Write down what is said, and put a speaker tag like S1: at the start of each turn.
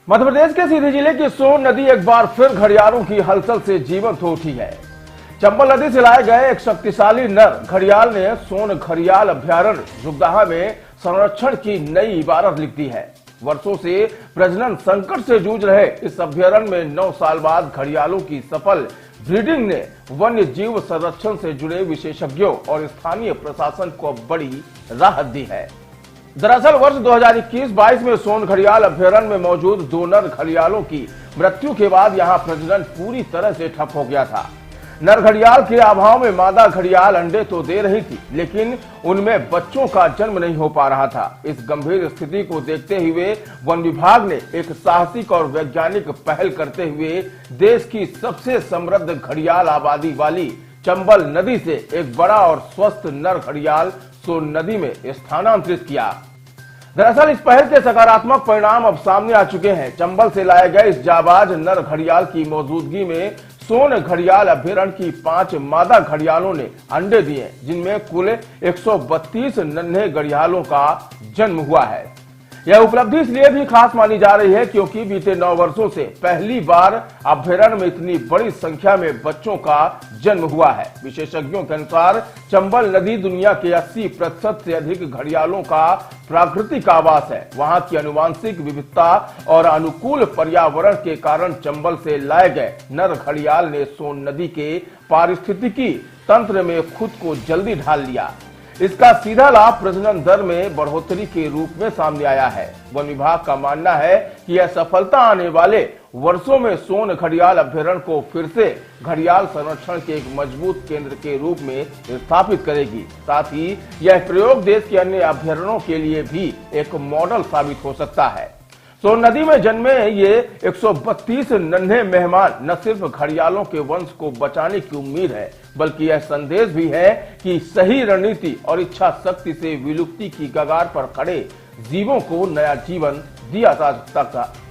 S1: मध्य प्रदेश के सीधी जिले की सोन नदी एक बार फिर घड़ियालों की हलचल से जीवंत हो उठी है। चंबल नदी से लाए गए एक शक्तिशाली नर घड़ियाल ने सोन घड़ियाल अभ्यारण्य जुगदाहा में संरक्षण की नई इबारत लिख दी है। वर्षों से प्रजनन संकट से जूझ रहे इस अभ्यारण्य में 9 साल बाद घड़ियालों की सफल ब्रीडिंग ने वन्य जीव संरक्षण से जुड़े विशेषज्ञों और स्थानीय प्रशासन को बड़ी राहत दी है। दरअसल वर्ष 2021-22 में सोन घड़ियाल अभ्यारण्य में मौजूद 2 नर घड़ियालों की मृत्यु के बाद यहां प्रजनन पूरी तरह से ठप हो गया था। नर घड़ियाल के अभाव में मादा घड़ियाल अंडे तो दे रही थी, लेकिन उनमें बच्चों का जन्म नहीं हो पा रहा था। इस गंभीर स्थिति को देखते हुए वन विभाग ने एक साहसिक और वैज्ञानिक पहल करते हुए देश की सबसे समृद्ध घड़ियाल आबादी वाली चंबल नदी से एक बड़ा और स्वस्थ नर घड़ियाल सोन नदी में स्थानांतरित किया। दरअसल इस पहल के सकारात्मक परिणाम अब सामने आ चुके हैं। चंबल से लाए गए इस जाबाज नर घड़ियाल की मौजूदगी में सोन घड़ियाल अभ्यारण्य की 5 मादा घड़ियालों ने अंडे दिए, जिनमें कुल 132 नन्हे घड़ियालों का जन्म हुआ है। यह उपलब्धि इसलिए भी खास मानी जा रही है क्योंकि बीते 9 वर्षों से पहली बार अभ्यारण्य में इतनी बड़ी संख्या में बच्चों का जन्म हुआ है। विशेषज्ञों के अनुसार चंबल नदी दुनिया के 80% से अधिक घड़ियालों का प्राकृतिक आवास है। वहां की आनुवंशिक विविधता और अनुकूल पर्यावरण के कारण चंबल से लाए गए नर घड़ियाल ने सोन नदी के पारिस्थितिकी तंत्र में खुद को जल्दी ढाल लिया। इसका सीधा लाभ प्रजनन दर में बढ़ोतरी के रूप में सामने आया है। वन विभाग का मानना है कि यह सफलता आने वाले वर्षों में सोन घड़ियाल अभ्यारण्य को फिर से घड़ियाल संरक्षण के एक मजबूत केंद्र के रूप में स्थापित करेगी। साथ ही यह प्रयोग देश के अन्य अभ्यारण्यों के लिए भी एक मॉडल साबित हो सकता है। सोन नदी में जन्मे ये 132 नन्हे मेहमान न सिर्फ घड़ियालों के वंश को बचाने की उम्मीद है, बल्कि यह संदेश भी है कि सही रणनीति और इच्छा शक्ति से विलुप्ति की कगार पर खड़े जीवों को नया जीवन दिया जा सकता है।